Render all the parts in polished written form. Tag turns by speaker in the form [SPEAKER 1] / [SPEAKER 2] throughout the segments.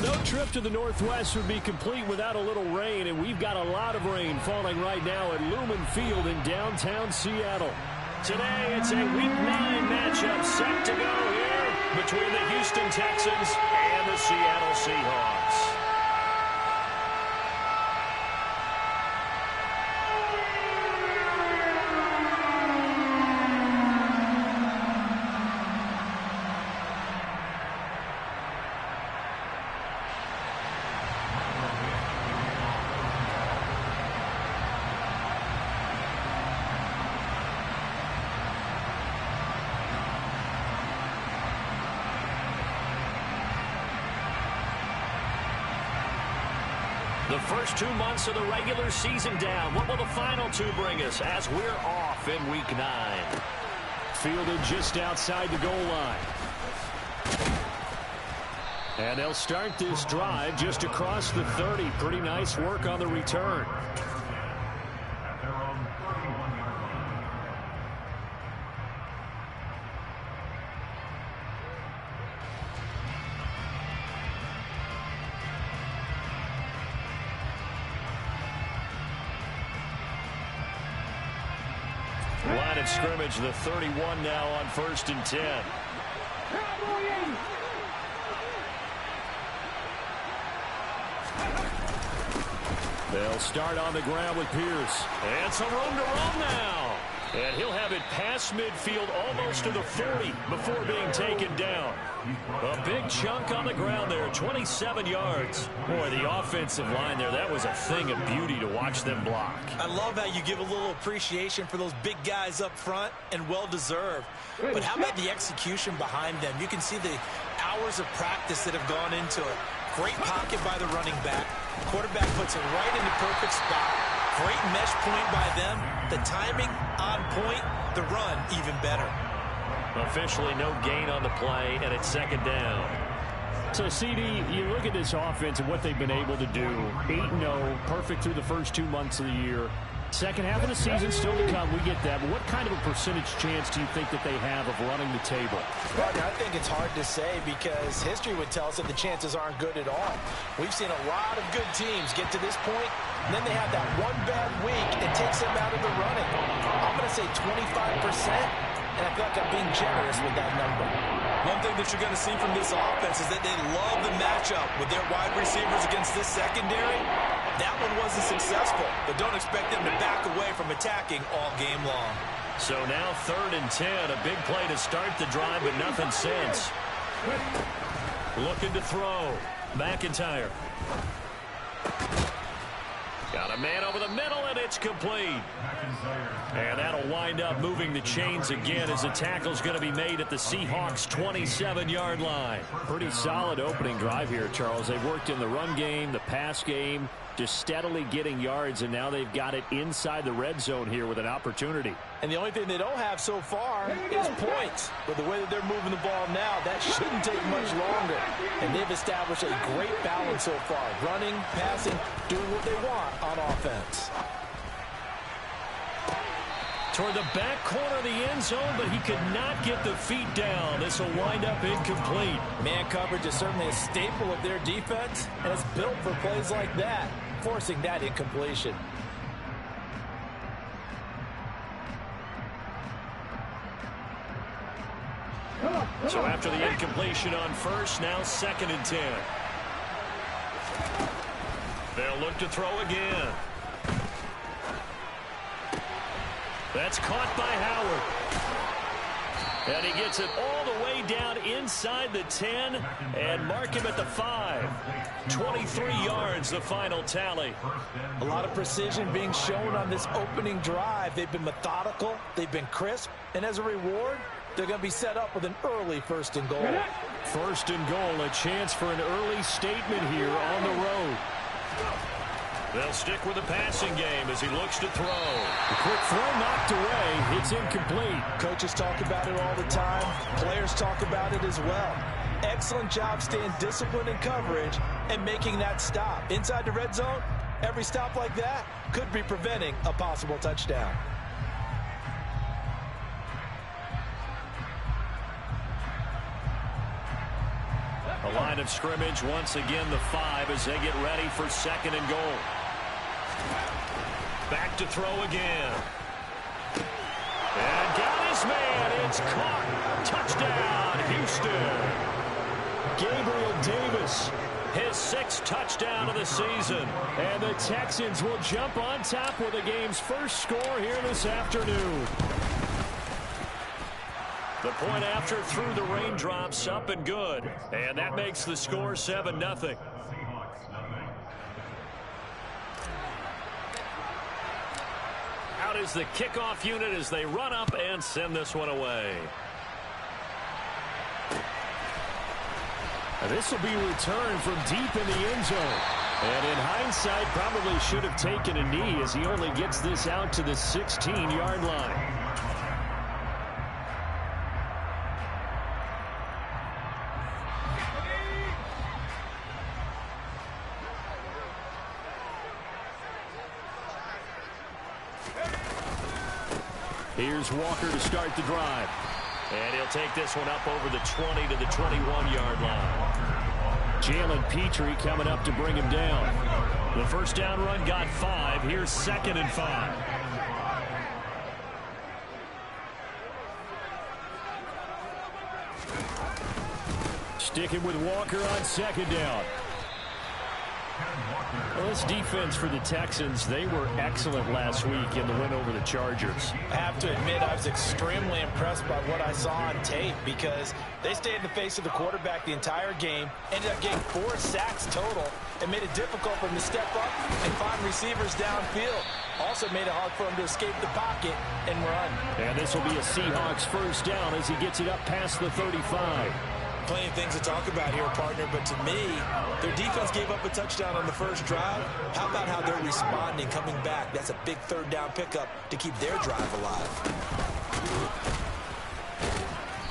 [SPEAKER 1] No trip to the Northwest would be complete without a little rain, and we've got a lot of rain falling right now at Lumen Field in downtown Seattle. Today, it's a Week 9 matchup set to go here between the Houston Texans and the Seattle Seahawks. The first 2 months of the regular season down. What will the final 2 bring us as we're off in Week 9? Fielded just outside the goal line. And they'll start this drive just across the 30. Pretty nice work on the return. Line of scrimmage, the 31 now on 1st and 10. They'll start on the ground with Pierce. And some room to run now. And he'll have it past midfield almost to the 40 before being taken down. A big chunk on the ground there, 27 yards. Boy, the offensive line there, that was a thing of beauty to watch them block.
[SPEAKER 2] I love how you give a little appreciation for those big guys up front, and well-deserved. But how about the execution behind them? You can see the hours of practice that have gone into it. Great pocket by the running back. Quarterback puts it right in the perfect spot. Great mesh point by them. The timing on point. The run even better.
[SPEAKER 1] Officially no gain on the play, and it's 2nd down. So, CD, you look at this offense and what they've been able to do. 8-0, perfect through the first 2 months of the year. Second half of the season still to come. We get that. But what kind of a percentage chance do you think that they have of running the table?
[SPEAKER 3] Well, I think it's hard to say because history would tell us that the chances aren't good at all. We've seen a lot of good teams get to this point, and then they have that one bad week and takes them out of the running. I'm going to say 25%, and I feel like I'm being generous with that number.
[SPEAKER 2] One thing that you're going to see from this offense is that they love the matchup with their wide receivers against this secondary. That one wasn't successful, but don't expect them to back away from attacking all game long.
[SPEAKER 1] So now 3rd and 10, a big play to start the drive, but nothing since. Looking to throw. McIntyre. Got a man over the middle, and it's complete. And that'll wind up moving the chains again as the tackle's going to be made at the Seahawks' 27-yard line. Pretty solid opening drive here, Charles. They've worked in the run game, the pass game, just steadily getting yards, and now they've got it inside the red zone here with an opportunity.
[SPEAKER 3] And the only thing they don't have so far is points. But the way that they're moving the ball now, that shouldn't take much longer. And they've established a great balance so far. Running, passing, doing what they want on offense.
[SPEAKER 1] Toward the back corner of the end zone, but he could not get the feet down. This will wind up incomplete.
[SPEAKER 3] Man coverage is certainly a staple of their defense, and it's built for plays like that, forcing that incompletion.
[SPEAKER 1] So after the incompletion on 1st, now 2nd and 10. They'll look to throw again. That's caught by Howard. And he gets it all the way down inside the 10 and mark him at the 5. 23 yards, the final tally.
[SPEAKER 3] A lot of precision being shown on this opening drive. They've been methodical, they've been crisp, and as a reward, they're going to be set up with an early 1st and goal.
[SPEAKER 1] 1st and goal, a chance for an early statement here on the road. They'll stick with the passing game as he looks to throw. The quick throw knocked away. It's incomplete.
[SPEAKER 3] Coaches talk about it all the time. Players talk about it as well. Excellent job staying disciplined in coverage and making that stop. Inside the red zone, every stop like that could be preventing a possible touchdown.
[SPEAKER 1] A line line of scrimmage. Once again, the 5 as they get ready for 2nd and goal. Back to throw again. And got his man. It's caught. Touchdown, Houston. Gabriel Davis, his 6th touchdown of the season. And the Texans will jump on top with the game's first score here this afternoon. The point after through the raindrops, up and good. And that makes the score 7-0. Out is the kickoff unit as they run up and send this one away. And this will be returned from deep in the end zone. And in hindsight, probably should have taken a knee as he only gets this out to the 16-yard line. Here's Walker to start the drive. And he'll take this one up over the 20 to the 21-yard line. Jalen Petrie coming up to bring him down. The first down run got 5. Here's 2nd and 5. Sticking with Walker on 2nd down. Well, this defense for the Texans, they were excellent last week in the win over the Chargers.
[SPEAKER 3] I have to admit, I was extremely impressed by what I saw on tape because they stayed in the face of the quarterback the entire game, ended up getting 4 sacks total, and made it difficult for him to step up and find receivers downfield. Also made it hard for him to escape the pocket and run.
[SPEAKER 1] And this will be a Seahawks first down as he gets it up past the 35.
[SPEAKER 2] Plenty of things to talk about here, partner, but to me, their defense gave up a touchdown on the first drive. How about how they're responding, coming back? That's a big 3rd down pickup to keep their drive alive.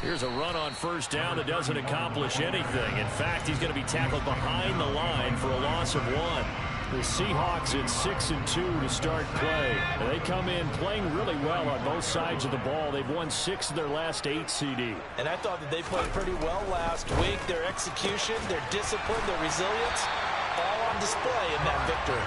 [SPEAKER 1] Here's a run on first down that doesn't accomplish anything. In fact, he's going to be tackled behind the line for a loss of 1. The Seahawks at 6-2 to start play. They come in playing really well on both sides of the ball. They've won 6 of their last 8 CD.
[SPEAKER 3] And I thought that they played pretty well last week. Their execution, their discipline, their resilience, all on display in that victory.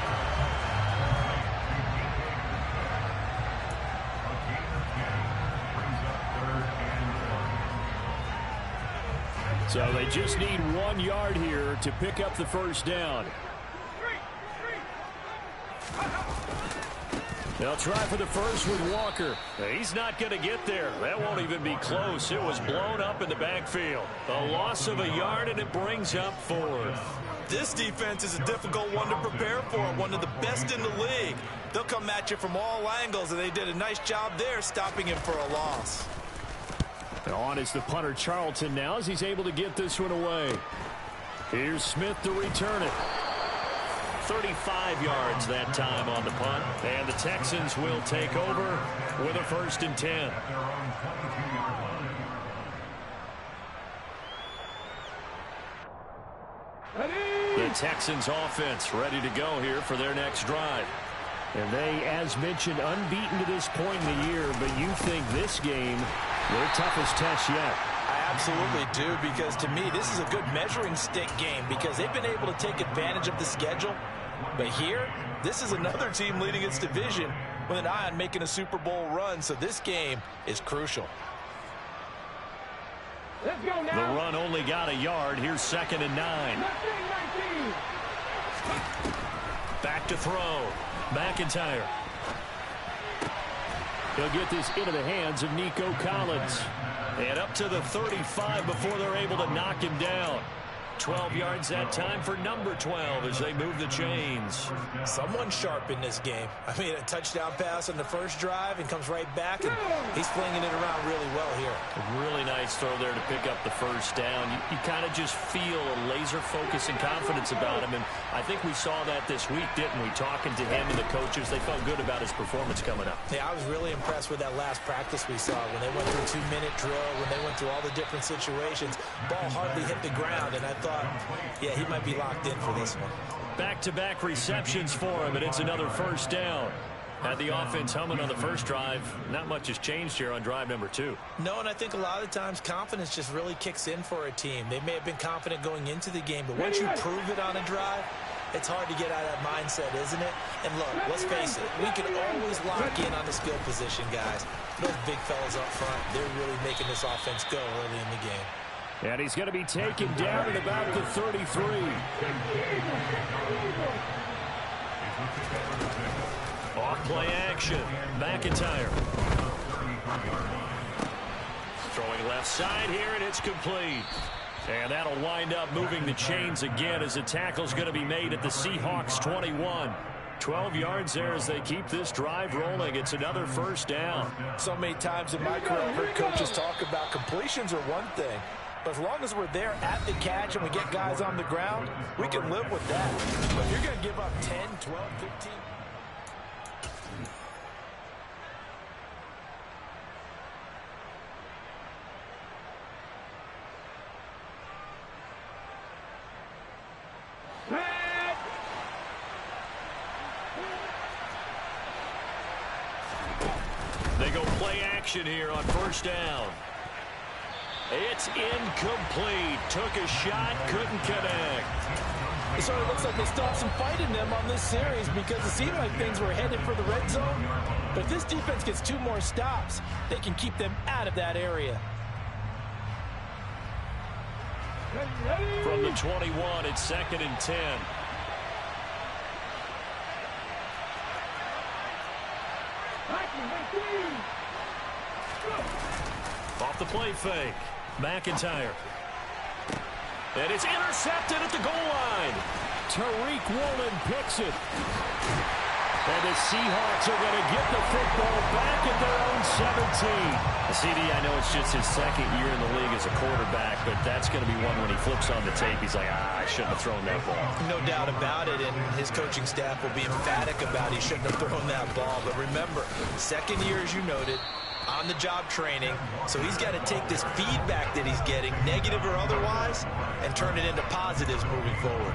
[SPEAKER 1] So they just need 1 yard here to pick up the first down. They'll try for the first with Walker. He's not going to get there. That won't even be close. It was blown up in the backfield. A loss of a yard, and it brings up 4th.
[SPEAKER 2] This defense is a difficult one to prepare for, one of the best in the league. They'll come at you from all angles, and they did a nice job there stopping him for a loss.
[SPEAKER 1] On is the punter Charlton now as he's able to get this one away. Here's Smith to return it. 35 yards that time on the punt. And the Texans will take over with a 1st and 10. The Texans offense ready to go here for their next drive. And they, as mentioned, unbeaten to this point in the year, but you think this game their toughest test yet.
[SPEAKER 3] I absolutely do, because to me this is a good measuring stick game because they've been able to take advantage of the schedule. But here, this is another team leading its division with an eye on making a Super Bowl run, so this game is crucial.
[SPEAKER 1] Let's go now. The run only got a yard. Here's 2nd and 9. 19. Back to throw. McIntyre. He'll get this into the hands of Nico Collins. And up to the 35 before they're able to knock him down. 12 yards that time for number 12 as they move the chains.
[SPEAKER 3] Someone sharp in this game. I mean, a touchdown pass on the first drive and comes right back, and he's flinging it around really well here.
[SPEAKER 1] A really nice throw there to pick up the first down. You kind of just feel a laser focus and confidence about him, and I think we saw that this week, didn't we? Talking to him and the coaches, they felt good about his performance coming up.
[SPEAKER 3] Yeah, I was really impressed with that last practice we saw when they went through a 2-minute drill, when they went through all the different situations. Ball hardly hit the ground, and I thought, yeah, he might be locked in for this one.
[SPEAKER 1] Back-to-back receptions for him, and it's another first down. Had the offense humming on the first drive. Not much has changed here on drive number 2.
[SPEAKER 2] No, and I think a lot of times confidence just really kicks in for a team. They may have been confident going into the game, but once you prove it on a drive, it's hard to get out of that mindset, isn't it? And look, let's face it, we can always lock in on the skill position, guys. Those big fellas up front, they're really making this offense go early in the game.
[SPEAKER 1] And he's going to be taken down at about the 33. Off play action. McIntyre. Throwing left side here, and it's complete. And that'll wind up moving the chains again as the tackle's going to be made at the Seahawks 21. 12 yards there as they keep this drive rolling. It's another first down.
[SPEAKER 3] So many times in my career, I've heard coaches talk about completions are one thing. But as long as we're there at the catch and we get guys on the ground, we can live with that. But if you're going to give up 10, 12, 15...
[SPEAKER 1] They go play action here on first down. It's incomplete. Took a shot, couldn't connect.
[SPEAKER 3] It sort of looks like they stopped some fight in them on this series because it seemed like things were headed for the red zone. But if this defense gets 2 more stops, they can keep them out of that area.
[SPEAKER 1] From the 21, it's 2nd and 10. Off the play fake. McIntyre. And it's intercepted at the goal line. Tariq Woolen picks it. And the Seahawks are going to get the football back at their own 17. CD, I know it's just his 2nd year in the league as a quarterback, but that's going to be one when he flips on the tape. He's like, I shouldn't have thrown that ball.
[SPEAKER 2] No doubt about it, and his coaching staff will be emphatic about he shouldn't have thrown that ball. But remember, 2nd year, as you noted, on-the-job training, so he's got to take this feedback that he's getting, negative or otherwise, and turn it into positives moving forward.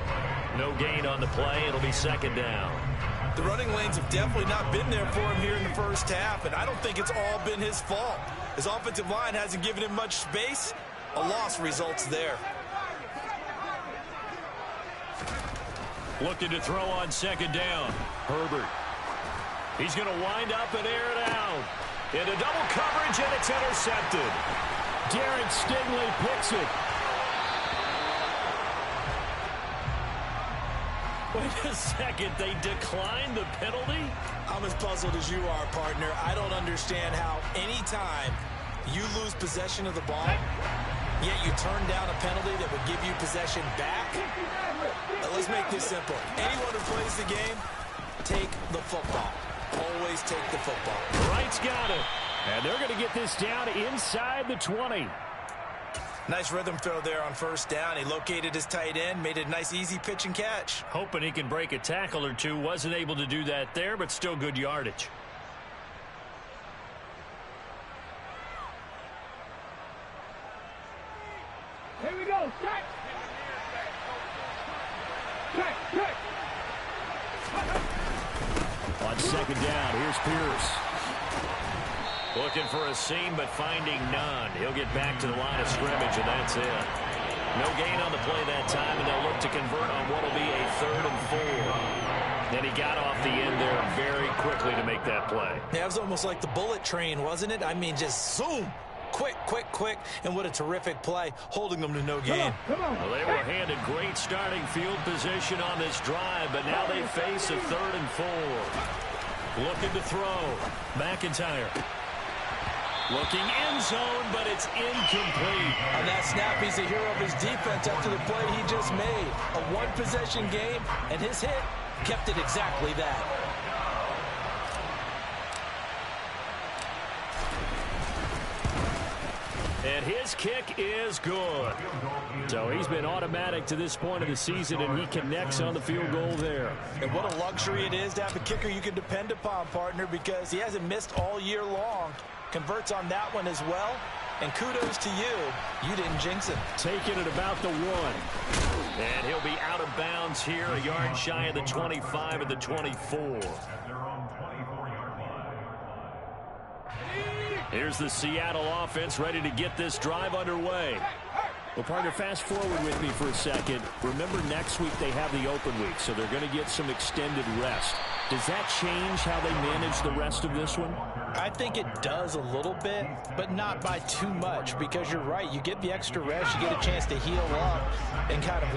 [SPEAKER 1] No gain on the play. It'll be 2nd down.
[SPEAKER 2] The running lanes have definitely not been there for him here in the first half, and I don't think it's all been his fault. His offensive line hasn't given him much space. A loss results there.
[SPEAKER 1] Looking to throw on 2nd down. Herbert. He's going to wind up and air it out. Into double coverage, and it's intercepted. Derek Stingley picks it. Wait a second, they declined the penalty?
[SPEAKER 2] I'm as puzzled as you are, partner. I don't understand how any time you lose possession of the ball, yet you turn down a penalty that would give you possession back. Now, let's make this simple. Anyone who plays the game, take the football. Always take the football.
[SPEAKER 1] Wright's got it. And they're going to get this down inside the 20.
[SPEAKER 2] Nice rhythm throw there on first down. He located his tight end, made it a nice easy pitch and catch.
[SPEAKER 1] Hoping he can break a tackle or two. Wasn't able to do that there, but still good yardage.
[SPEAKER 4] Here we go. Check. Check. Check.
[SPEAKER 1] On 2nd down, here's Pierce. Looking for a seam, but finding none. He'll get back to the line of scrimmage, and that's it. No gain on the play that time, and they'll look to convert on what will be a 3rd and 4. Then he got off the end there very quickly to make that play.
[SPEAKER 2] Yeah, it was almost like the bullet train, wasn't it? I mean, just zoom. Quick, quick, quick, and what a terrific play, holding them to no gain.
[SPEAKER 1] Well, they were handed great starting field position on this drive, but now they face a 3rd and 4. Looking to throw. McIntyre. Looking end zone, but it's incomplete.
[SPEAKER 3] On that snap, he's a hero of his defense after the play he just made. A one-possession game, and his hit kept it exactly that.
[SPEAKER 1] And his kick is good. So he's been automatic to this point of the season, and he connects on the field goal there.
[SPEAKER 3] And what a luxury it is to have a kicker you can depend upon, partner, because he hasn't missed all year long. Converts on that one as well. And kudos to you. You didn't jinx him.
[SPEAKER 1] Taking it about the 1. And he'll be out of bounds here, a yard shy of the 25 of the 24. Here's the Seattle offense ready to get this drive underway. Well, partner, fast forward with me for a second. Remember, next week they have the open week, so they're going to get some extended rest. Does that change how they manage the rest of this one?
[SPEAKER 3] I think it does a little bit, but not by too much, because you're right. You get the extra rest, you get a chance to heal up and kind of,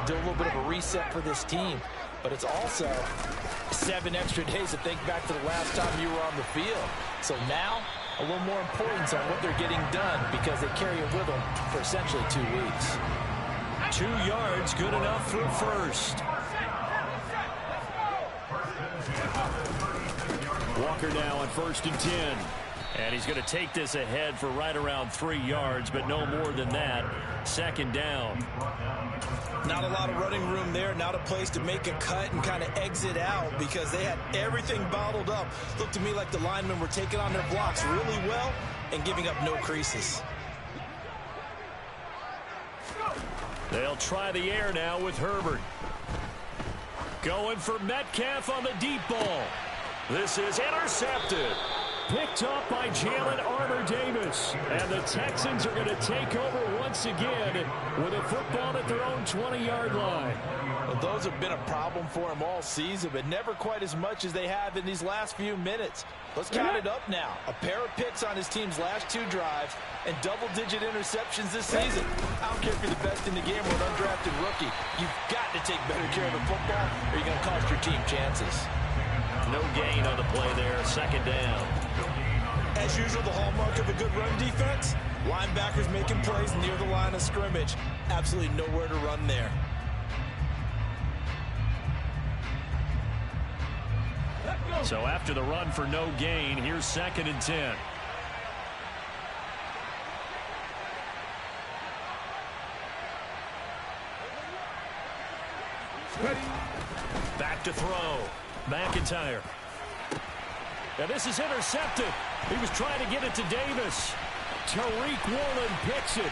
[SPEAKER 3] do a little bit of a reset for this team. But it's also 7 extra days to think back to the last time you were on the field. So now, a little more importance on what they're getting done, because they carry it with them for essentially 2 weeks.
[SPEAKER 1] 2 yards, good enough for first. Walker now on 1st and 10. And he's going to take this ahead for right around 3 yards, but no more than that. 2nd down.
[SPEAKER 2] Not a lot of running room there. Not a place to make a cut and kind of exit out, because they had everything bottled up. Looked to me like the linemen were taking on their blocks really well and giving up no creases.
[SPEAKER 1] They'll try the air now with Herbert. Going for Metcalf on the deep ball. This is intercepted. Picked up by Jalen Armour-Davis. And the Texans are going to take over once again with a football at their own 20-yard line.
[SPEAKER 3] Well, those have been a problem for him all season, but never quite as much as they have in these last few minutes. Let's count it up now. A pair of picks on his team's last 2 drives and double-digit interceptions this season. I don't care if you're the best in the game or an undrafted rookie. You've got to take better care of the football, or you're going to cost your team chances.
[SPEAKER 1] No gain on the play there. 2nd down.
[SPEAKER 2] As usual, the hallmark of a good run defense, linebackers making plays near the line of scrimmage. Absolutely nowhere to run there.
[SPEAKER 1] So after the run for no gain, here's 2nd and 10. Back to throw. McIntyre. Now this is intercepted. He was trying to get it to Davis. Tariq Woolen picks it.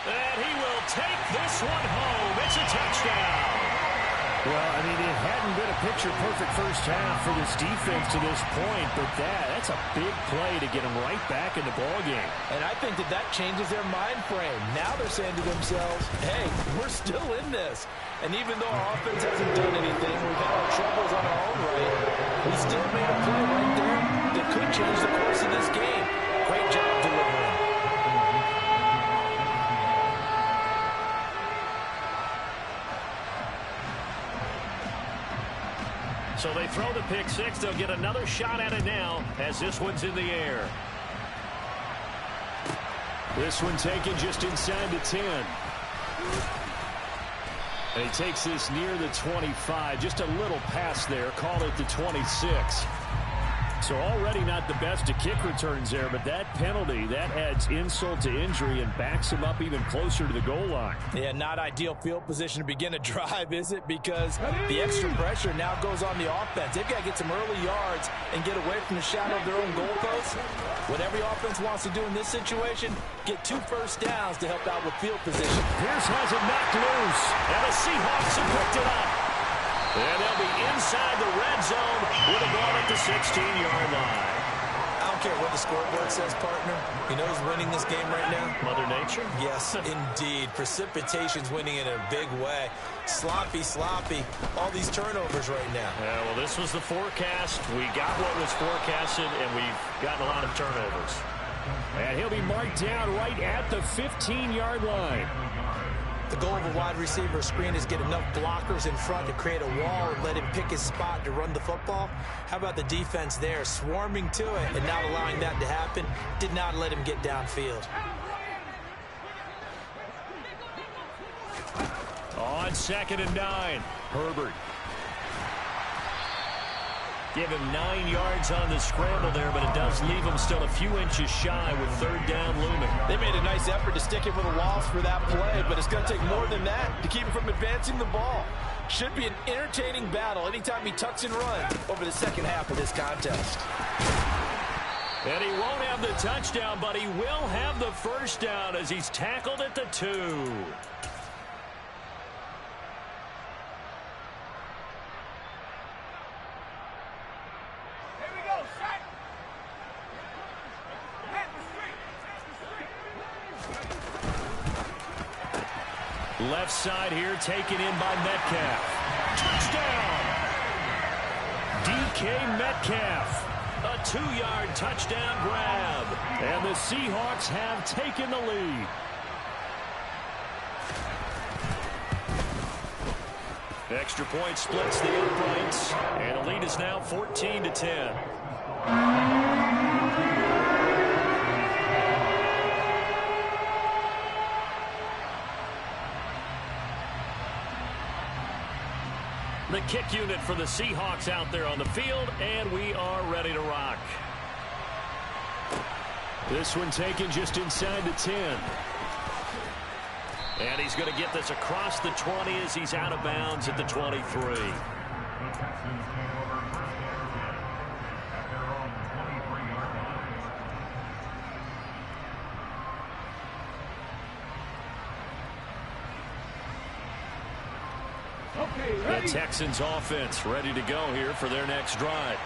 [SPEAKER 1] And he will take this one home. It's a touchdown. Well, I mean, it hadn't been a picture-perfect first half for this defense to this point, but that's a big play to get them right back in the ballgame.
[SPEAKER 3] And I think that changes their mind frame. Now they're saying to themselves, hey, we're still in this. And even though our offense hasn't done anything, we've had our troubles on our own right, we still made a play right there that could change the course of this game. Great job delivering.
[SPEAKER 1] So they throw the pick 6. They'll get another shot at it now as this one's in the air. This one taken just inside the 10. And he takes this near the 25. Just a little pass there. Call it the 26. So already not the best of kick returns there, but that penalty, that adds insult to injury and backs him up even closer to the goal line.
[SPEAKER 3] Yeah, not ideal field position to begin a drive, is it? Because the extra pressure now goes on the offense. They've got to get some early yards and get away from the shadow of their own goalposts. What every offense wants to do in this situation, get 2 first downs to help out with field position.
[SPEAKER 1] Pierce has it knocked loose, and the Seahawks have picked it up. And they'll be inside the red zone with a ball at the 16-yard line.
[SPEAKER 2] I don't care what the scoreboard says, partner. You know who's winning this game right now?
[SPEAKER 1] Mother Nature?
[SPEAKER 2] Yes, indeed. Precipitation's winning in a big way. Sloppy. All these turnovers right now.
[SPEAKER 1] Yeah, well, this was the forecast. We got what was forecasted, and we've gotten a lot of turnovers. And he'll be marked down right at the 15-yard line.
[SPEAKER 2] The goal of a wide receiver screen is get enough blockers in front to create a wall and let him pick his spot to run the football. How about the defense there, swarming to it and not allowing that to happen? Did not let him get downfield.
[SPEAKER 1] On 2nd and 9, Herbert. Give him 9 yards on the scramble there, but it does leave him still a few inches shy with 3rd down looming.
[SPEAKER 3] They made a nice effort to stick him with a loss for that play, but it's going to take more than that to keep him from advancing the ball. Should be an entertaining battle anytime he tucks and runs over the second half of this contest.
[SPEAKER 1] And he won't have the touchdown, but he will have the first down as he's tackled at the 2. Left side here, taken in by Metcalf. Touchdown! DK Metcalf. A 2-yard touchdown grab. And the Seahawks have taken the lead. Extra point splits the uprights. And the lead is now 14-10. The kick unit for the Seahawks out there on the field, and we are ready to rock. This one taken just inside the 10. And he's going to get this across the 20 as he's out of bounds at the 23. The Texans offense ready to go here for their next drive.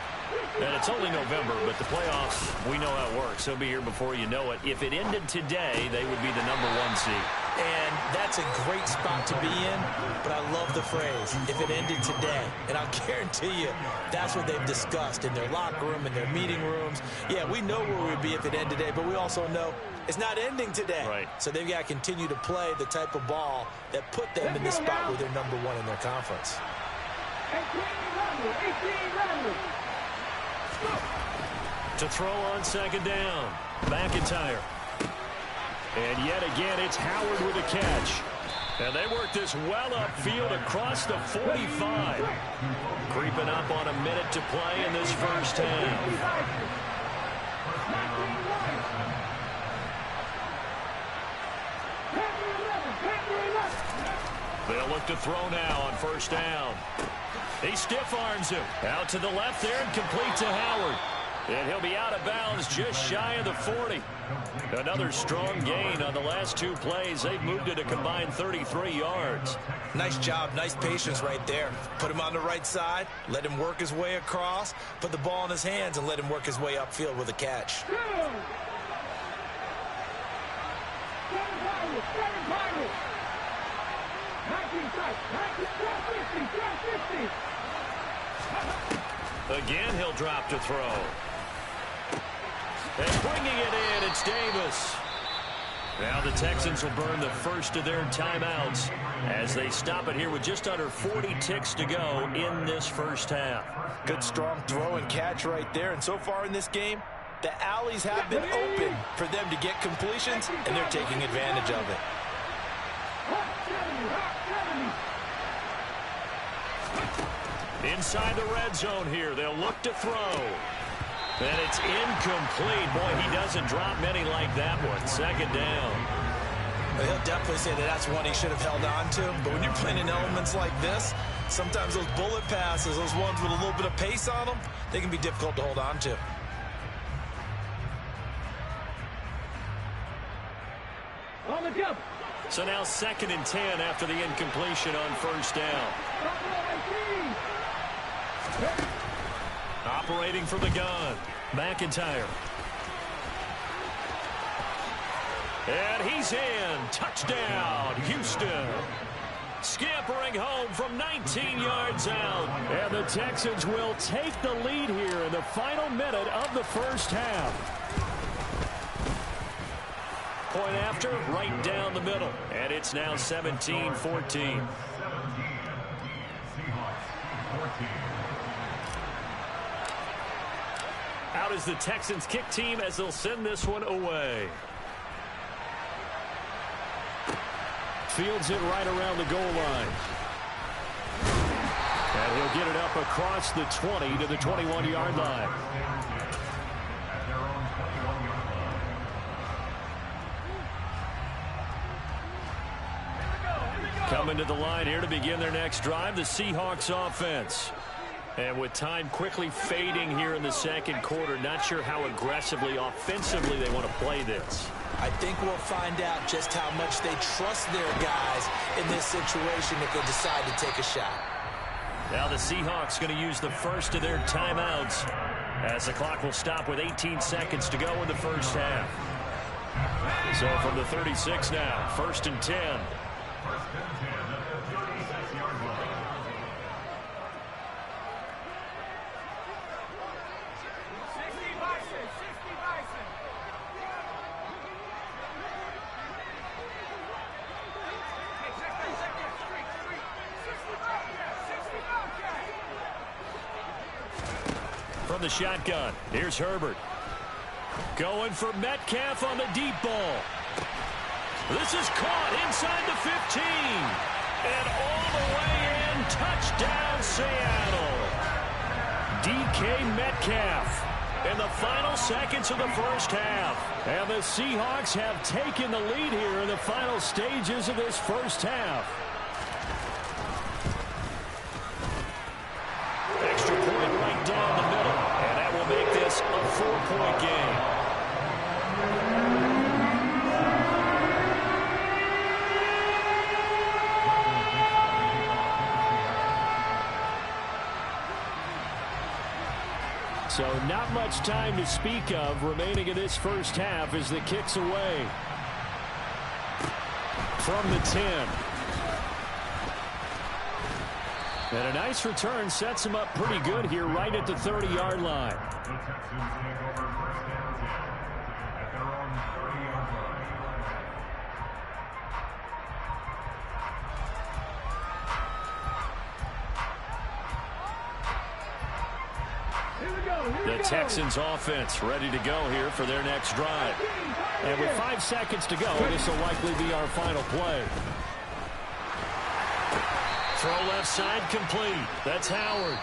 [SPEAKER 1] And it's only November, but the playoffs, we know how it works. They'll be here before you know it. If it ended today, they would be the #1 seed.
[SPEAKER 2] And that's a great spot to be in, but I love the phrase, if it ended today. And I'll guarantee you, that's what they've discussed in their locker room, in their meeting rooms. Yeah, we know where we'd be if it ended today, but we also know it's not ending today.
[SPEAKER 1] Right.
[SPEAKER 2] So they've got to continue to play the type of ball that put them in the spot where they're #1 in their conference.
[SPEAKER 4] 18
[SPEAKER 1] To throw on second down. McIntyre. And yet again, it's Howard with a catch. And they work this well upfield across the 45. Creeping up on a minute to play in this first half. They'll look to throw now on first down. He stiff arms him. Out to the left there and complete to Howard. And he'll be out of bounds just shy of the 40. Another strong gain on the last 2 plays. They've moved it a combined 33 yards.
[SPEAKER 2] Nice job, nice patience right there. Put him on the right side, let him work his way across, put the ball in his hands, and let him work his way upfield with a catch.
[SPEAKER 1] Again, he'll drop to throw. And bringing it in, it's Davis. Now the Texans will burn the first of their timeouts as they stop it here with just under 40 ticks to go in this first half.
[SPEAKER 3] Good strong throw and catch right there. And so far in this game, the alleys have been open for them to get completions, and they're taking advantage of it.
[SPEAKER 1] Inside the red zone here, they'll look to throw. And it's incomplete. Boy, he doesn't drop many like that one. Second down.
[SPEAKER 2] Well, he'll definitely say that that's one he should have held on to. But when you're playing in elements like this, sometimes those bullet passes, those ones with a little bit of pace on them, they can be difficult to hold on to.
[SPEAKER 4] On the jump.
[SPEAKER 1] So now 2nd and 10 after the incompletion on first down. Operating from the gun, McIntyre. And he's in. Touchdown, Houston. Scampering home from 19 yards out. And the Texans will take the lead here in the final minute of the first half. Point after, right down the middle. And it's now 17-14. Out is the Texans kick team as they'll send this one away. Fields it right around the goal line. And he'll get it up across the 20 to the 21-yard line. Coming to the line here to begin their next drive, the Seahawks offense. And with time quickly fading here in the second quarter, not sure how aggressively, offensively they want to play this.
[SPEAKER 2] I think we'll find out just how much they trust their guys in this situation if they decide to take a shot.
[SPEAKER 1] Now the Seahawks going to use the first of their timeouts as the clock will stop with 18 seconds to go in the first half. So from the 36 now, 1st and 10. From the shotgun, here's Herbert. Going for Metcalf on the deep ball. This is caught inside the 15. And all the way in, touchdown Seattle. DK Metcalf in the final seconds of the first half. And the Seahawks have taken the lead here in the final stages of this first half. Extra point right down the middle. And that will make this a 4-point game. So not much time to speak of remaining in this first half as the kick's away. From the 10. And a nice return sets him up pretty good here right at the 30-yard line. The Texans offense ready to go here for their next drive. And with 5 seconds to go, this will likely be our final play. Throw left side complete. That's Howard.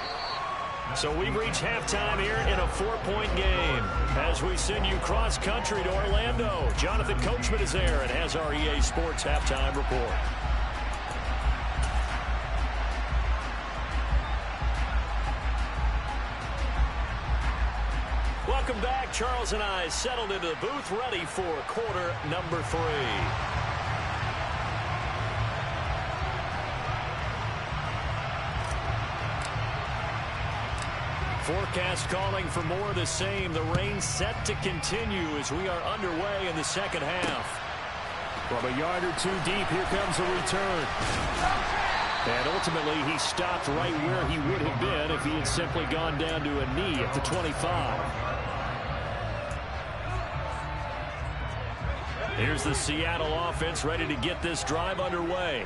[SPEAKER 1] So we've reached halftime here in a 4-point game. As we send you cross-country to Orlando, Jonathan Coachman is there and has our EA Sports halftime report. Welcome back. Charles and I settled into the booth, ready for quarter number 3. Forecast calling for more of the same. The rain set to continue as we are underway in the second half. From a yard or two deep, here comes a return. And ultimately, he stopped right where he would have been if he had simply gone down to a knee at the 25. Here's the Seattle offense ready to get this drive underway.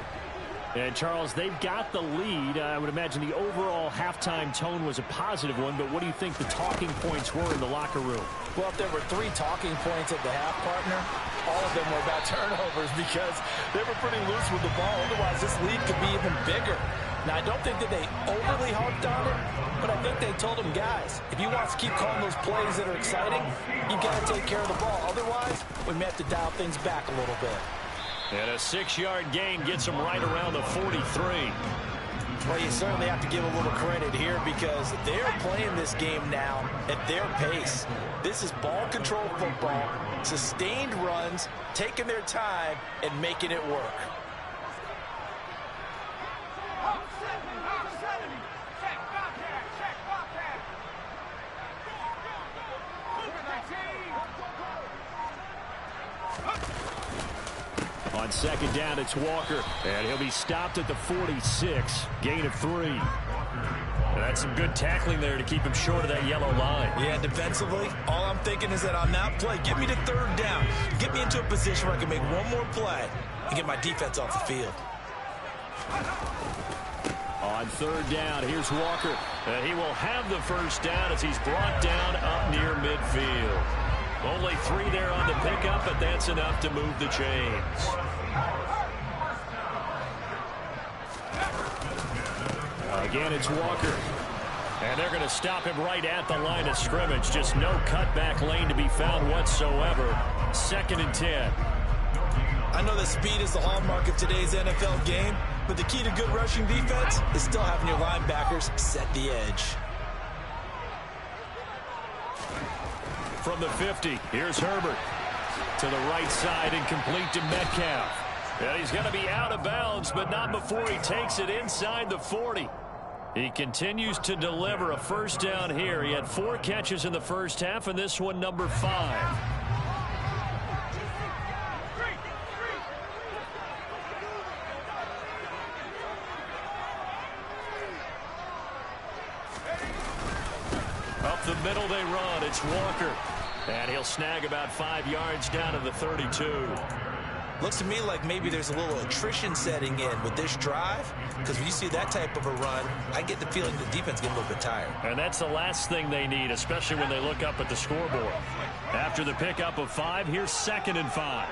[SPEAKER 1] And, Charles, they've got the lead. I would imagine the overall halftime tone was a positive one, but what do you think the talking points were in the locker room?
[SPEAKER 3] Well, if there were 3 talking points at the half, partner, all of them were about turnovers because they were pretty loose with the ball. Otherwise, this lead could be even bigger. Now, I don't think that they overly harped on it, but I think they told them, guys, if you want to keep calling those plays that are exciting, you've got to take care of the ball. Otherwise, we may have to dial things back a little bit.
[SPEAKER 1] And a 6-yard gain gets them right around the 43.
[SPEAKER 3] Well, you certainly have to give a little credit here because they're playing this game now at their pace. This is ball control football, sustained runs, taking their time, and making it work.
[SPEAKER 1] On second down, it's Walker, and he'll be stopped at the 46, gain of 3. That's some good tackling there to keep him short of that yellow line.
[SPEAKER 2] Yeah, defensively, all I'm thinking is that on that play, get me to 3rd down. Get me into a position where I can make one more play and get my defense off the field.
[SPEAKER 1] On 3rd down, here's Walker. And he will have the first down as he's brought down up near midfield. Only 3 there on the pickup, but that's enough to move the chains. Again, it's Walker. And they're going to stop him right at the line of scrimmage. Just no cutback lane to be found whatsoever. 2nd and 10.
[SPEAKER 2] I know that speed is the hallmark of today's NFL game, but the key to good rushing defense is still having your linebackers set the edge.
[SPEAKER 1] From the 50, here's Herbert. To the right side and complete to Metcalf. And he's going to be out of bounds, but not before he takes it inside the 40. He continues to deliver a first down here. He had 4 catches in the first half, and this one number 5. middle they run. It's Walker. And he'll snag about 5 yards down to the 32.
[SPEAKER 2] Looks to me like maybe there's a little attrition setting in with this drive, because when you see that type of a run, I get the feeling the defense gets a little bit tired.
[SPEAKER 1] And that's the last thing they need, especially when they look up at the scoreboard. After the pickup of 5, here's 2nd and 5.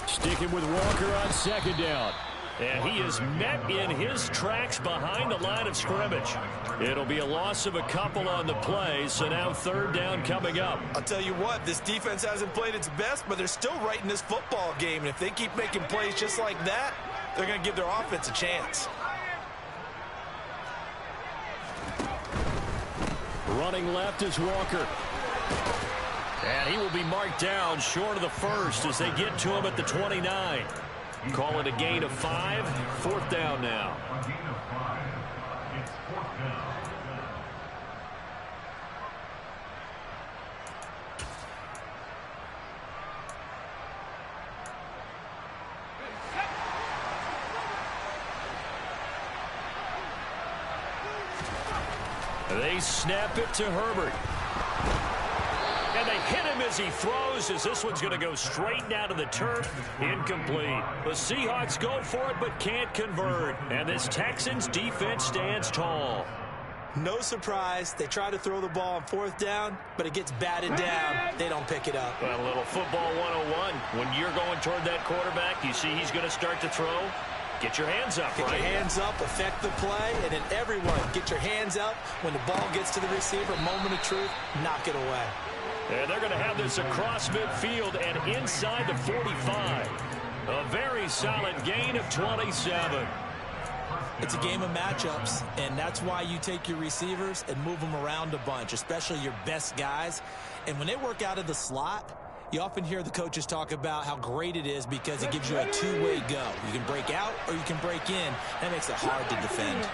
[SPEAKER 1] Sticking with Walker on 2nd down. And he is met in his tracks behind the line of scrimmage. It'll be a loss of a couple on the play, so now 3rd down coming up.
[SPEAKER 2] I'll tell you what, this defense hasn't played its best, but they're still right in this football game. And if they keep making plays just like that, they're going to give their offense a chance.
[SPEAKER 1] Running left is Walker. And he will be marked down short of the 1st as they get to him at the 29. Call it a gain of 5. 4th down now. They snap it to Herbert. And they hit him as he throws, as this one's going to go straight down to the turf. Incomplete. The Seahawks go for it but can't convert. And this Texans defense stands tall.
[SPEAKER 2] No surprise. They try to throw the ball on 4th down, but it gets batted down. They don't pick it up.
[SPEAKER 1] Well, a little football 101. When you're going toward that quarterback, you see he's going to start to throw. Get your hands up,
[SPEAKER 2] Get your hands up, affect the play, and then everyone get your hands up. When the ball gets to the receiver, moment of truth, knock it away.
[SPEAKER 1] And they're going to have this across midfield and inside the 45. A very solid gain of 27.
[SPEAKER 2] It's a game of matchups, and that's why you take your receivers and move them around a bunch, especially your best guys. And when they work out of the slot, you often hear the coaches talk about how great it is because it gives you a two-way go. You can break out or you can break in. That makes it hard to defend.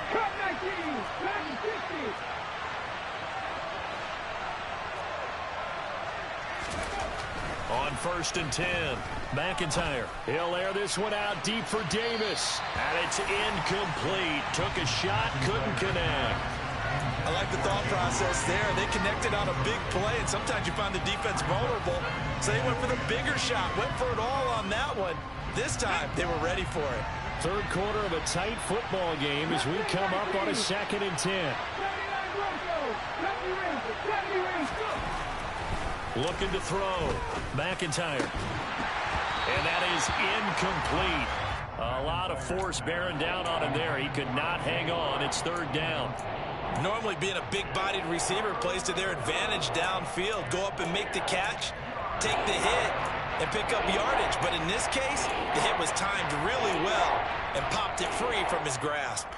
[SPEAKER 1] On 1st and 10, McIntyre. He'll air this one out deep for Davis. And it's incomplete. Took a shot, couldn't connect.
[SPEAKER 2] I like the thought process there. They connected on a big play, and sometimes you find the defense vulnerable. So they went for the bigger shot, went for it all on that one. This time, they were ready for it.
[SPEAKER 1] 3rd quarter of a tight football game as we come up on a 2nd and 10. Looking to throw. McIntyre. And that is incomplete. A lot of force bearing down on him there. He could not hang on. It's 3rd down.
[SPEAKER 2] Normally being a big-bodied receiver plays to their advantage downfield. Go up and make the catch, take the hit, and pick up yardage. But in this case, the hit was timed really well and popped it free from his grasp.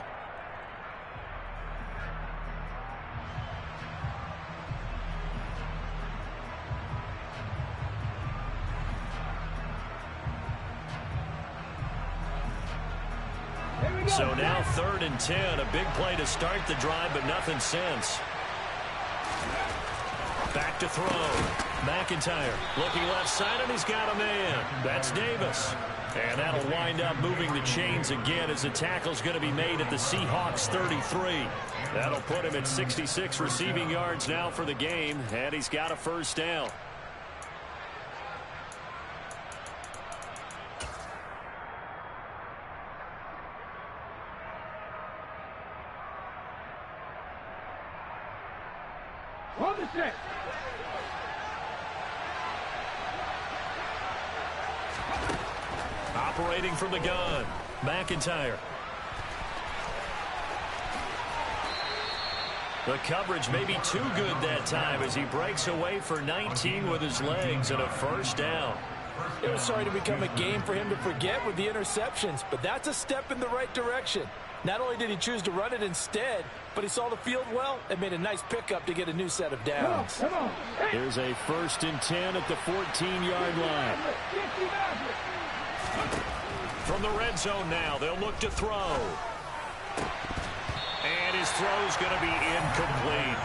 [SPEAKER 1] So now 3rd and 10. A big play to start the drive, but nothing since. Back to throw. McIntyre looking left side, and he's got a man. That's Davis. And that'll wind up moving the chains again as the tackle's going to be made at the Seahawks 33. That'll put him at 66 receiving yards now for the game, and he's got a 1st down.
[SPEAKER 4] On the set.
[SPEAKER 1] Operating from the gun, McIntyre. The coverage may be too good that time as he breaks away for 19 with his legs and a 1st down.
[SPEAKER 3] It was starting to become a game for him to forget with the interceptions, but that's a step in the right direction. Not only did he choose to run it instead, but he saw the field well and made a nice pickup to get a new set of downs.
[SPEAKER 4] Come on.
[SPEAKER 1] Here's a 1st and 10 at the 14-yard line. From the red zone now, they'll look to throw. And his throw's going to be incomplete.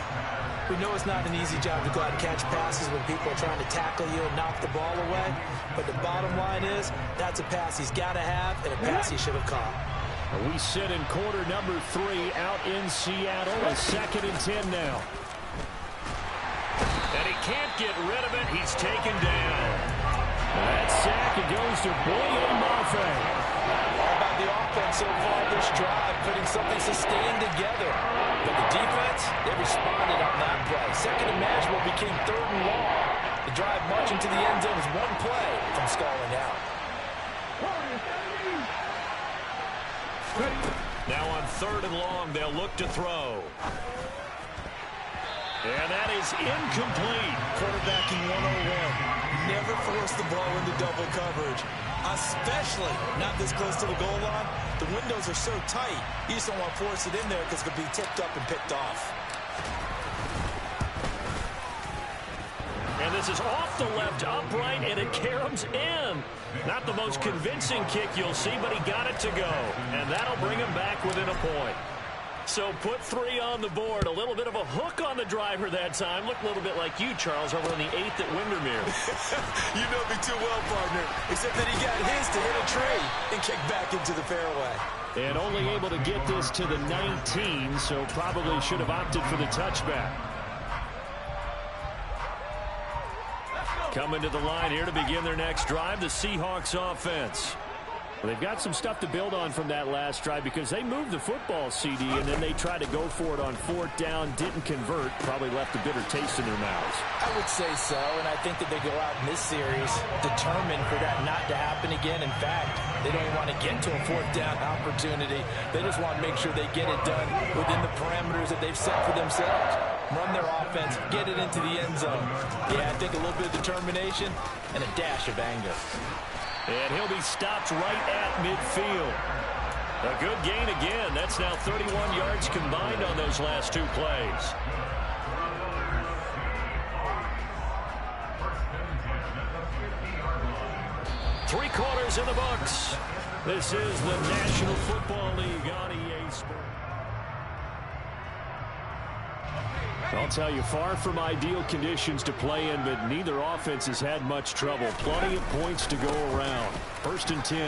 [SPEAKER 2] We know it's not an easy job to go out and catch passes when people are trying to tackle you and knock the ball away. But the bottom line is, that's a pass he's got to have and a pass he should have caught.
[SPEAKER 1] We sit in quarter number 3 out in Seattle. A 2nd and 10 now. And he can't get rid of it. He's taken down. That sack, it goes to Boye Mafe.
[SPEAKER 3] How about the offense so far this drive, putting something sustained together. But the defense, they responded on that play. Second and manageable became 3rd and long. The drive marching to the end zone is one play from stalling out.
[SPEAKER 1] Now on 3rd and long, they'll look to throw. And that is incomplete.
[SPEAKER 2] Quarterbacking 101. Never force the ball into double coverage, especially not this close to the goal line. The windows are so tight, you just don't want to force it in there because it could be tipped up and picked off.
[SPEAKER 1] And this is off the left upright, and it caroms in. Not the most convincing kick you'll see, but he got it to go. And that'll bring him back within a point. So put 3 on the board. A little bit of a hook on the driver that time. Looked a little bit like you, Charles, over on the 8th at Windermere.
[SPEAKER 2] You know me too well, partner. Except that he got his to hit a tree and kick back into the fairway.
[SPEAKER 1] And only able to get this to the 19, so probably should have opted for the touchback. Coming to the line here to begin their next drive, the Seahawks offense. Well, they've got some stuff to build on from that last drive because they moved the football, CD, and then they tried to go for it on 4th down, didn't convert, probably left a bitter taste in their mouths.
[SPEAKER 3] I would say so, and I think that they go out in this series determined for that not to happen again. In fact, they don't even want to get to a 4th down opportunity. They just want to make sure they get it done within the parameters that they've set for themselves. Run their offense, get it into the end zone. Yeah, I think a little bit of determination and a dash of anger.
[SPEAKER 1] And he'll be stopped right at midfield. A good gain again. That's now 31 yards combined on those last 2 plays. Three quarters in the books. This is the National Football League on EA Sports. I'll tell you, far from ideal conditions to play in, but neither offense has had much trouble. Plenty of points to go around. 1st and 10.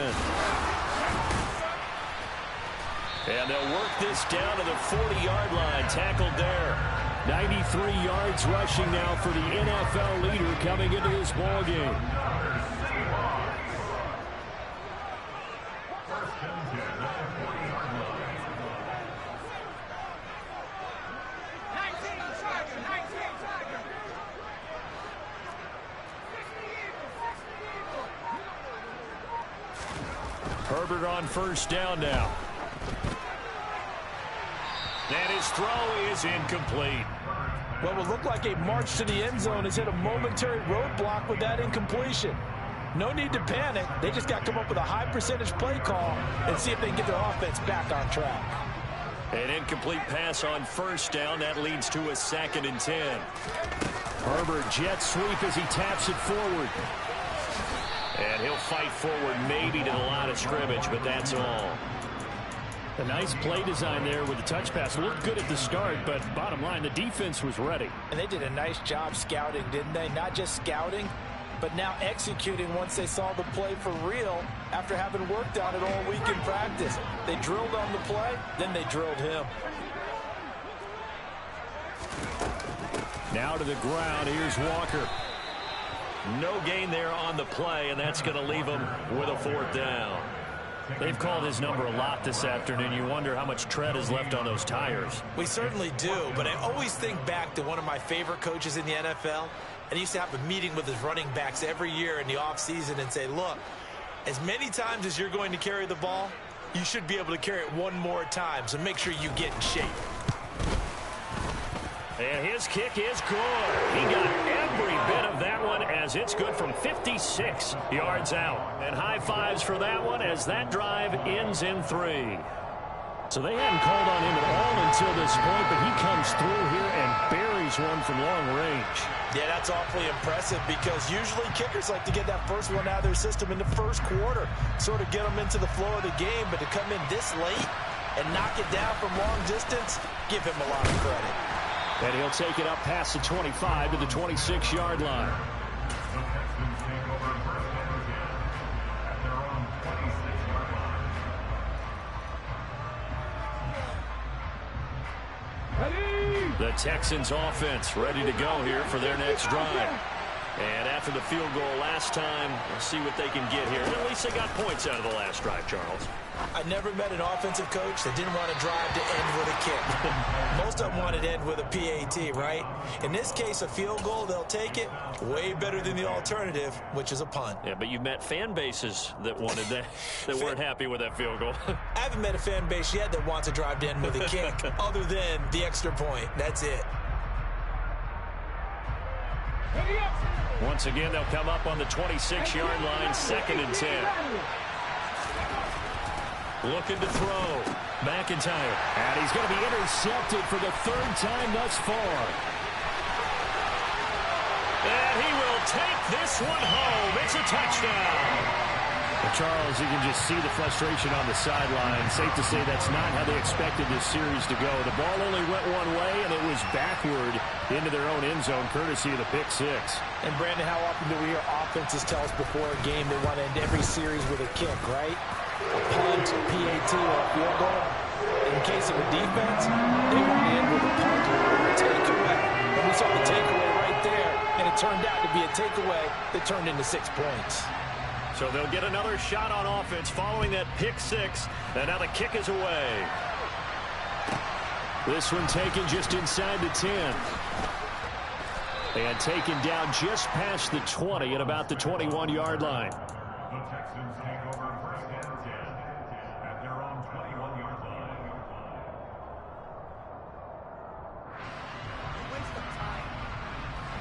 [SPEAKER 1] And they'll work this down to the 40-yard line. Tackled there. 93 yards rushing now for the NFL leader coming into this ballgame. Herbert on 1st down now. And his throw is incomplete.
[SPEAKER 3] What will look like a march to the end zone has hit a momentary roadblock with that incompletion. No need to panic. They just got to come up with a high percentage play call and see if they can get their offense back on track.
[SPEAKER 1] An incomplete pass on 1st down. That leads to a 2nd and 10. Herbert jet sweep as he taps it forward. And he'll fight forward maybe to the line of scrimmage, but that's all. A nice play design there with the touch pass. Looked good at the start, but bottom line, the defense was ready.
[SPEAKER 3] And they did a nice job scouting, didn't they? Not just scouting, but now executing once they saw the play for real after having worked on it all week in practice. They drilled on the play, then they drilled him.
[SPEAKER 1] Now to the ground. Here's Walker. No gain there on the play, and that's going to leave him with a 4th down. They've called his number a lot this afternoon. You wonder how much tread is left on those tires.
[SPEAKER 2] We certainly do, but I always think back to one of my favorite coaches in the NFL, and he used to have a meeting with his running backs every year in the offseason and say, look, as many times as you're going to carry the ball, you should be able to carry it one more time, so make sure you get in shape.
[SPEAKER 1] And his kick is good. He got every bit of that one as it's good from 56 yards out. And high fives for that one as that drive ends in 3. So they hadn't called on him at all until this point, but he comes through here and buries one from long range.
[SPEAKER 3] Yeah, that's awfully impressive because usually kickers like to get that first one out of their system in the first quarter, sort of get them into the flow of the game, but to come in this late and knock it down from long distance, give him a lot of credit.
[SPEAKER 1] And he'll take it up past the 25 to the 26-yard line. The Texans offense ready to go here for their next drive. And after the field goal last time, we'll see what they can get here. At least they got points out of the last drive, Charles.
[SPEAKER 2] I never met an offensive coach that didn't want to drive to end with a kick. Most of them wanted to end with a PAT, right? In this case, a field goal, they'll take it. Way better than the alternative, which is a punt.
[SPEAKER 1] Yeah, but you've met fan bases that wanted that, that weren't happy with that field goal.
[SPEAKER 2] I haven't met a fan base yet that wants to drive to end with a kick, other than the extra point. That's it.
[SPEAKER 1] Once again, they'll come up on the 26-yard line, 2nd and 10. Looking to throw. McIntyre. And he's going to be intercepted for the 3rd time thus far. And he will take this one home. It's a touchdown.
[SPEAKER 5] Well, Charles, you can just see the frustration on the sideline. Safe to say that's not how they expected this series to go. The ball only went one way, and it was backward into their own end zone, courtesy of the pick six.
[SPEAKER 3] And, Brandon, how often do we hear offenses tell us before a game they want to end every series with a kick, right? A punt, a PAT, or a field goal. In case of a defense, they want to end with a punt or a takeaway. And we saw the takeaway right there, and it turned out to be a takeaway that turned into 6 points.
[SPEAKER 1] So they'll get another shot on offense following that pick six. And now the kick is away.
[SPEAKER 5] This one taken just inside the 10.
[SPEAKER 1] And taken down just past the 20 at about the 21-yard line.
[SPEAKER 6] The Texans take over 1st and 10 at their own 21-yard line.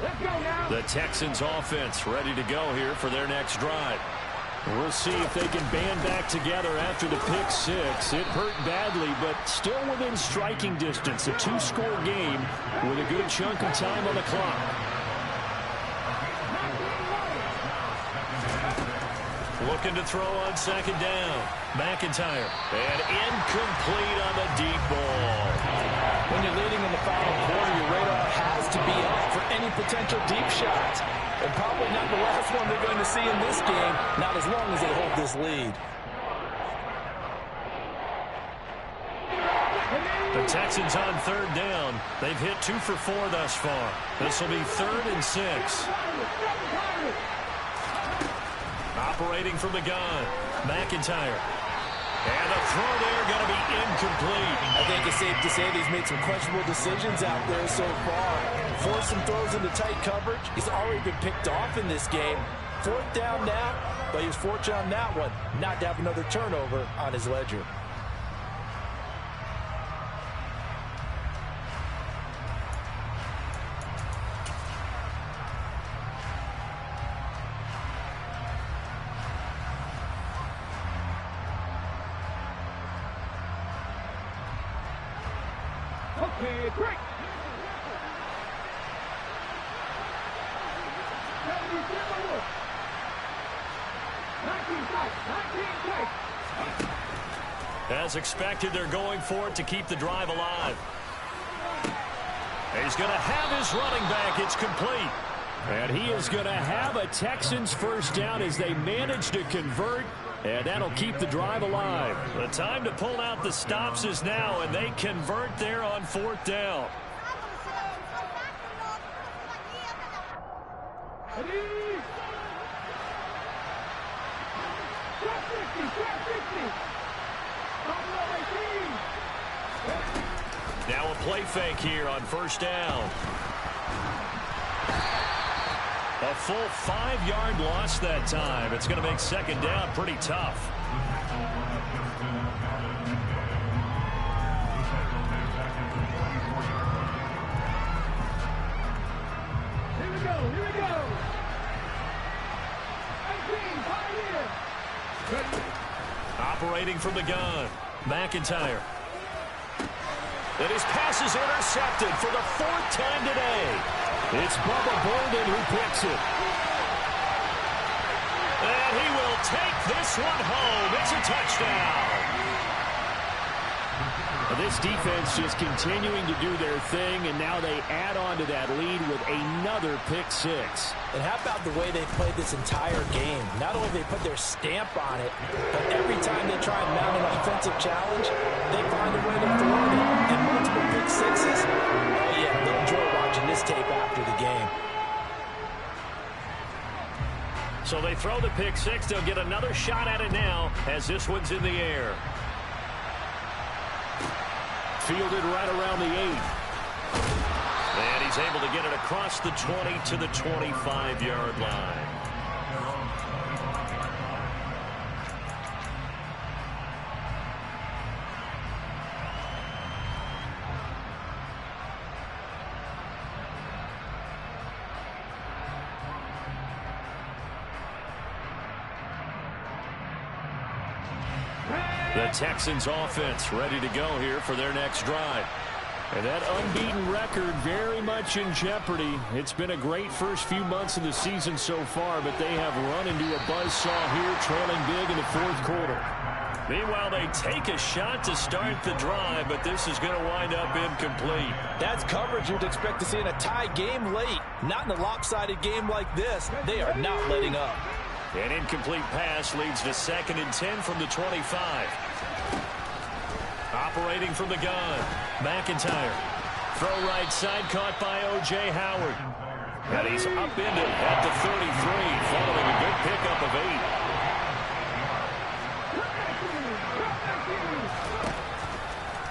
[SPEAKER 4] Let's go now.
[SPEAKER 1] The Texans offense ready to go here for their next drive.
[SPEAKER 5] We'll see if they can band back together after the pick six. It hurt badly, but still within striking distance. A 2-score game with a good chunk of time on the clock.
[SPEAKER 1] Looking to throw on 2nd down. McIntyre. And incomplete on the deep ball.
[SPEAKER 3] When you're leading in the final quarter, your radar has to be up for any potential deep shots. And probably not the last one they're going to see in this game, not as long as they hold this lead.
[SPEAKER 1] The Texans on 3rd down. They've hit 2 for 4 thus far. This will be 3rd and 6. Operating from the gun. McIntyre. And the throw there going to be incomplete.
[SPEAKER 3] I think it's safe to say that he's made some questionable decisions out there so far. Forced some throws into tight coverage. He's already been picked off in this game. 4th down now, but he was fortunate on that one not to have another turnover on his ledger.
[SPEAKER 4] Okay, break. 19 tight.
[SPEAKER 1] As expected, they're going for it to keep the drive alive. He's going to have his running back. It's complete.
[SPEAKER 5] And he is going to have a Texans first down as they manage to convert. And that'll keep the drive alive.
[SPEAKER 1] The time to pull out the stops is now, and they convert there on 4th down. Now a play fake here on 1st down. A full 5-yard loss that time. It's going to make 2nd down pretty tough.
[SPEAKER 4] Here we go. 18, 5 here.
[SPEAKER 1] Operating from the gun. McIntyre. And his pass is intercepted for the 4th time today.
[SPEAKER 5] It's Bubba Bolden who picks it.
[SPEAKER 1] And he will take this one home. It's a touchdown.
[SPEAKER 5] This defense just continuing to do their thing, and now they add on to that lead with another pick six.
[SPEAKER 3] And how about the way they played this entire game? Not only they put their stamp on it, but every time they try and mount an offensive challenge, they find a way to thwart it. And multiple pick sixes, oh yeah, They'll enjoy watching this tape after the game.
[SPEAKER 1] So they throw the pick six. They'll get another shot at it now as this one's in the air. Fielded right around the 8. And he's able to get it across the 20 to the 25-yard line. The Texans offense ready to go here for their next drive. And that unbeaten record very much in jeopardy. It's been a great first few months of the season so far, but they have run into a buzzsaw here, trailing big in the fourth quarter. Meanwhile, they take a shot to start the drive, but this is going to wind up incomplete.
[SPEAKER 3] That's coverage you'd expect to see in a tie game late. Not in a lopsided game like this. They are not letting up.
[SPEAKER 1] An incomplete pass leads to 2nd and 10 from the 25. Operating from the gun, McIntyre. Throw right side, caught by O.J. Howard. And he's upended at the 33, following a good pickup of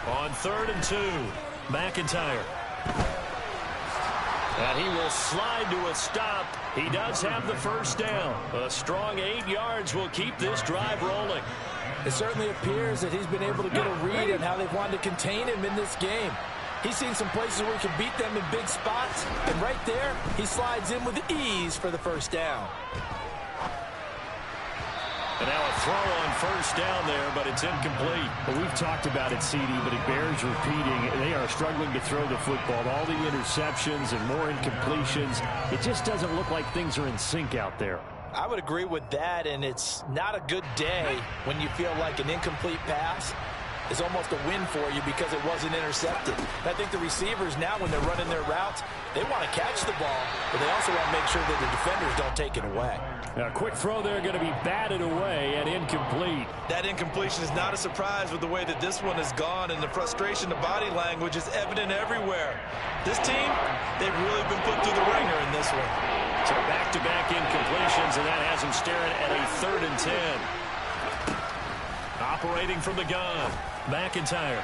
[SPEAKER 1] 8. On 3rd and 2, McIntyre. And he will slide to a stop. He does have the first down. A strong 8 yards will keep this drive rolling.
[SPEAKER 3] It certainly appears that he's been able to get a read on how they've wanted to contain him in this game. He's seen some places where he can beat them in big spots, and right there, he slides in with ease for the first down.
[SPEAKER 1] And now a throw on first down there, but it's incomplete.
[SPEAKER 5] Well, we've talked about it, CD, but it bears repeating. They are struggling to throw the football. All the interceptions and more incompletions. It just doesn't look like things are in sync out there.
[SPEAKER 3] I would agree with that, and it's not a good day when you feel like an incomplete pass is almost a win for you because it wasn't intercepted. I think the receivers now, when they're running their routes, they want to catch the ball, but they also want to make sure that the defenders don't take it away.
[SPEAKER 5] Now, a quick throw there going to be batted away and incomplete.
[SPEAKER 2] That incompletion is not a surprise with the way that this one has gone, and the frustration, the body language is evident everywhere. This team, they've really been put through the ringer in this one.
[SPEAKER 1] So back-to-back incompletions, and that has him staring at a 3rd and 10. Operating from the gun, McIntyre.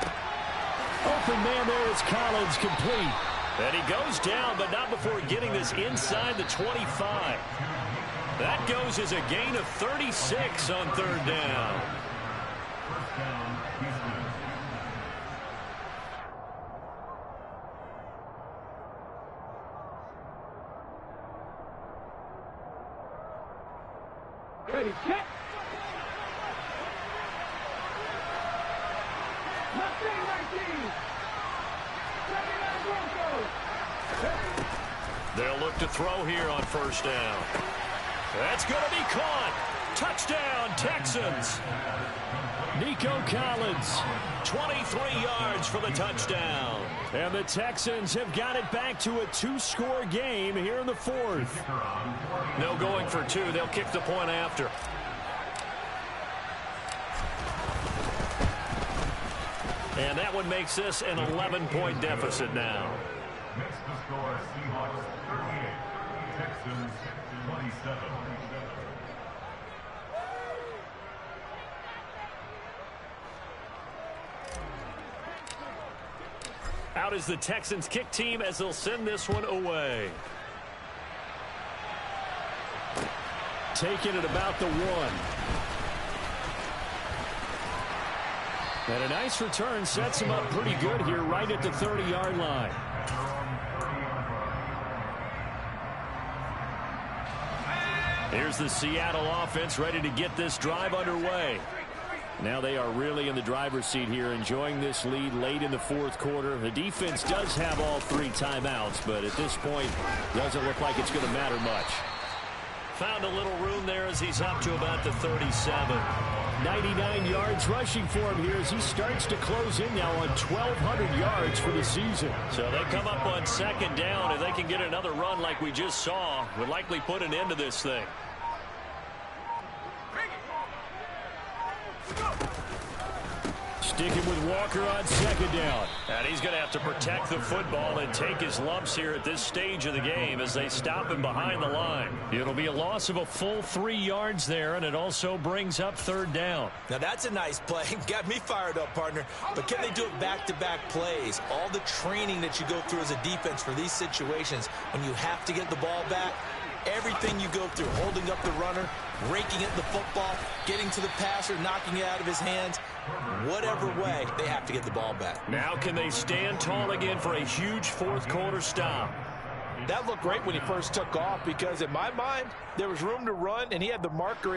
[SPEAKER 5] Open man there is Collins, complete.
[SPEAKER 1] And he goes down, but not before getting this inside the 25. That goes as a gain of 36 on 3rd down.
[SPEAKER 6] First down, Houston.
[SPEAKER 4] Ready, set.
[SPEAKER 1] They'll look to throw here on first down. That's going to be caught. Touchdown, Texans.
[SPEAKER 5] Nico Collins.
[SPEAKER 1] 23 yards for the touchdown.
[SPEAKER 5] And the Texans have got it back to a 2-score game here in the 4th.
[SPEAKER 1] No going for 2. They'll kick the point after. And that one makes this an 11-point deficit now.
[SPEAKER 6] Next to score, Seahawks 38, Texans 27.
[SPEAKER 1] Out is the Texans kick team as they'll send this one away.
[SPEAKER 5] Taking it about the 1. And a nice return sets him up pretty good here right at the 30-yard line.
[SPEAKER 1] Here's the Seattle offense ready to get this drive underway.
[SPEAKER 5] Now they are really in the driver's seat here, enjoying this lead late in the 4th quarter. The defense does have all 3 timeouts, but at this point, doesn't look like it's going to matter much.
[SPEAKER 1] Found a little room there as he's up to about the 37.
[SPEAKER 5] 99 yards rushing for him here as he starts to close in now on 1,200 yards for the season.
[SPEAKER 1] So they come up on 2nd down. If they can get another run like we just saw, would likely put an end to this thing. Sticking with Walker on second down. And he's going to have to protect the football and take his lumps here at this stage of the game as they stop him behind the line. It'll be a loss of a full 3 yards there, and it also brings up third down.
[SPEAKER 2] Now that's a nice play. Got me fired up, partner. But can they do it back-to-back plays? All the training that you go through as a defense for these situations when you have to get the ball back, everything you go through, holding up the runner, raking at the football, getting to the passer, knocking it out of his hands, whatever way, they have to get the ball back.
[SPEAKER 1] Now can they stand tall again for a huge fourth-quarter stop?
[SPEAKER 3] That looked great when he first took off because, in my mind, there was room to run, and he had the marker